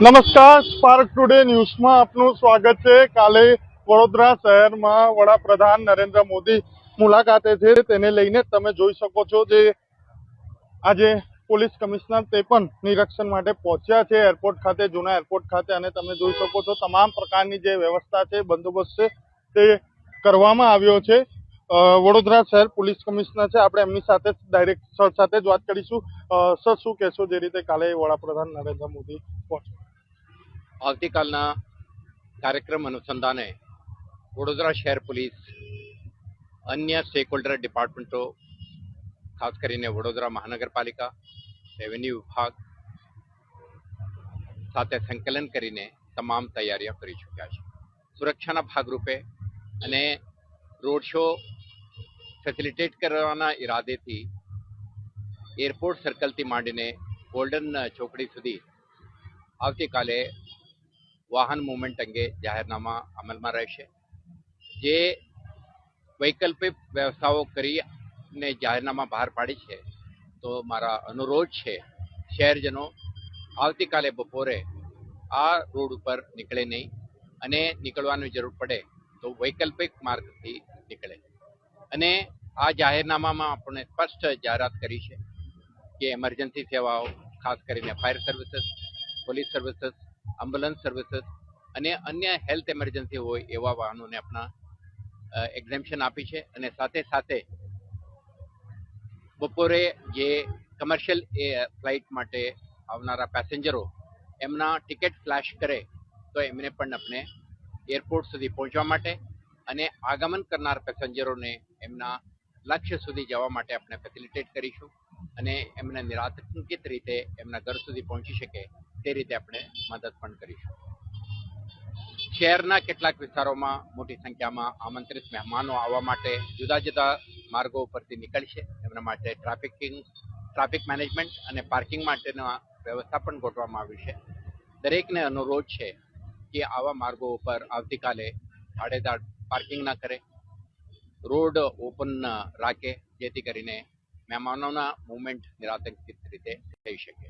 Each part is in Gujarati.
નમસ્કાર, સ્પાર્ક ટુડે ન્યૂઝમાં આપનું સ્વાગત છે। કાલે વડોદરા શહેરમાં વડાપ્રધાન નરેન્દ્ર મોદી મુલાકાતે છે, તેને લઈને તમે જોઈ શકો છો જે આજે પોલીસ કમિશનર તે પણ નિરીક્ષણ માટે પહોંચ્યા છે એરપોર્ટ ખાતે, જૂના એરપોર્ટ ખાતે, અને તમે જોઈ શકો છો તમામ પ્રકારની જે વ્યવસ્થા છે, બંદોબસ્ત છે તે કરવામાં આવ્યો છે। વડોદરા શહેર પોલીસ કમિશનર છે, આપણે એમની સાથે ડાયરેક્ટ સર સાથે જ વાત કરીશું। સર, શું કહેશો જે રીતે કાલે વડાપ્રધાન નરેન્દ્ર મોદી પહોંચ્યા? આવતીકાલના કાર્યક્રમ અનુસંધાને વડોદરા શહેર પોલીસ અન્ય સ્ટેકહોલ્ડર ડિપાર્ટમેન્ટો, ખાસ કરીને વડોદરા મહાનગરપાલિકા, રેવન્યુ વિભાગ સાથે સંકલન કરીને તમામ તૈયારીઓ કરી ચૂક્યા છે। સુરક્ષાના ભાગરૂપે અને રોડ શો ફેસિલિટેટ કરવાના ઈરાદેથી એરપોર્ટ સર્કલથી માંડીને ગોલ્ડન ચોકડી સુધી આવતીકાલે વાહન મૂવમેન્ટ અંગે જાહેરનામા અમલમાં રહેશે। જે વૈકલ્પિક વ્યવસ્થાઓ કરીને જાહેરનામા બહાર પાડી છે, તો મારા અનુરોધ છે શહેરજનો આવતીકાલે બપોરે આ રોડ ઉપર નીકળે નહીં, અને નીકળવાની જરૂર પડે તો વૈકલ્પિક માર્ગથી નીકળે। અને આ જાહેરનામામાં આપણે સ્પષ્ટ જાહેરાત કરી છે કે એમરજન્સી સેવાઓ, ખાસ કરીને fire services, police services, ambulance services અને અન્ય હેલ્થ એમરજન્સી હોય એવા વાહનોને આપણા એક્ઝેમ્પશન આપી છે। અને સાથે સાથે બપોરે જે કમર્શિયલ ફ્લાઇટ માટે આવનારા પેસેન્જરો એમના ટિકિટ ફ્લેશ કરે તો એમને પણ આપણે એરપોર્ટ સુધી પહોંચવા માટે અને આગમન કરનાર પેસેન્જરોને એમના લક્ષ્ય સુધી જવા માટે આપણે ફેસિલિટેટ કરીશું, અને એમને નિરાતંકિત રીતે એમના ઘર સુધી પહોંચી શકે તે રીતે આપણે મદદ પણ કરીશું। શહેરના કેટલાક વિસ્તારોમાં મોટી સંખ્યામાં આમંત્રિત મહેમાનો આવવા માટે જુદા જુદા માર્ગો પરથી નીકળશે। એમના માટે ટ્રાફિક મેનેજમેન્ટ અને પાર્કિંગ માટેના વ્યવસ્થા પણ ગોઠવવામાં આવી છે। દરેકને અનુરોધ છે કે આવા માર્ગો ઉપર આવતીકાલે આડેધડ પાર્કિંગ ના કરે, રોડ ઓપન રાખે, જેથી કરીને મહેમાનોના મૂવમેન્ટ નિરાતંકિત રીતે થઈ શકે।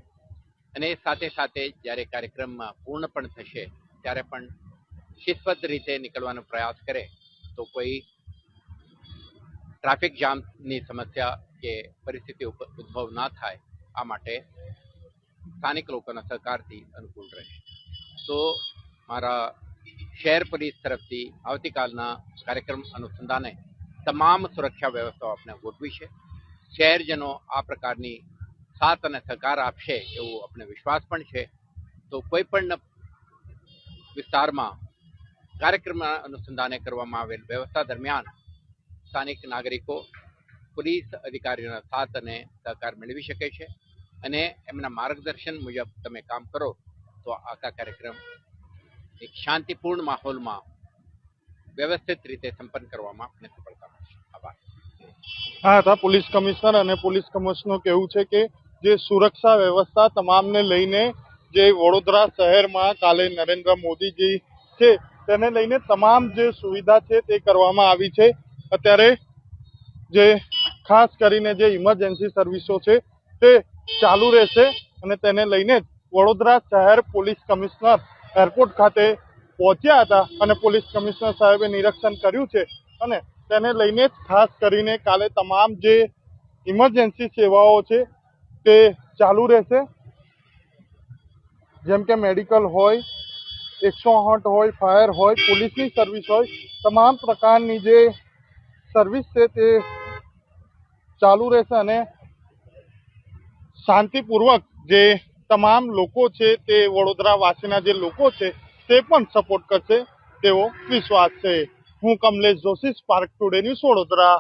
અને સાથે સાથે જ્યારે કાર્યક્રમ પૂર્ણ પણ થશે ત્યારે પણ શિસ્તબદ્ધ રીતે નીકળવાનો પ્રયાસ કરે તો કોઈ ટ્રાફિક જામની સમસ્યા કે પરિસ્થિતિ ઉદ્ભવ ના થાય, આ માટે સ્થાનિક લોકોના સહકારથી અનુકૂળ રહેશે। તો મારા શહેર પોલીસ તરફથી આવતીકાલના કાર્યક્રમ અનુસંધાને તમામ સુરક્ષા વ્યવસ્થાઓ આપણે ગોઠવી છે। શહેરજનો આ પ્રકારની સાથ અને સહકાર આપશે એવો આપણે વિશ્વાસ પણ છે। તો કોઈ પણ વિસ્તારમાં કાર્યક્રમ અનુસંધાને કરવામાં આવેલ વ્યવસ્થા દરમિયાન સ્થાનિક નાગરિકો પોલીસ અધિકારીઓના સાથ અને સહકાર મેળવી શકે છે, અને એમના માર્ગદર્શન મુજબ તમે કામ કરો તો આખા કાર્યક્રમ એક શાંતિપૂર્ણ માહોલમાં વ્યવસ્થિત રીતે સંપન્ન કરવામાં આપણે સફળતા મળશે। આભાર। હા હતા પોલીસ કમિશનર, અને પોલીસ કમિશનરનું કહેવું છે કે જે સુરક્ષા વ્યવસ્થા તમામને લઈને જે વડોદરા શહેરમાં કાલે નરેન્દ્ર મોદીજી છે તેને લઈને તમામ જે સુવિધા છે તે કરવામાં આવી છે। અત્યારે જે ખાસ કરીને જે ઇમરજન્સી સર્વિસો છે તે ચાલુ રહેશે, અને તેને લઈને વડોદરા શહેર પોલીસ કમિશનર એરપોર્ટ ખાતે પહોંચ્યા હતા, અને પોલીસ કમિશનર સાહેબે નિરીક્ષણ કર્યું છે, અને તેને લઈને જ ખાસ કરીને કાલે તમામ જે ઇમરજન્સી સેવાઓ છે તે ચાલુ રહેશે, જેમ કે મેડિકલ હોય, 108 હોય, ફાયર હોય, પોલીસની સર્વિસ હોય, તમામ પ્રકારની જે સર્વિસ છે તે ચાલુ રહેશે। અને શાંતિપૂર્વક જે તમામ લોકો છે તે વડોદરા વાસીના જે લોકો છે તે પણ સપોર્ટ કરશે તેવો વિશ્વાસ છે। હું Kamlesh Joshi, spark today news, Vadodara.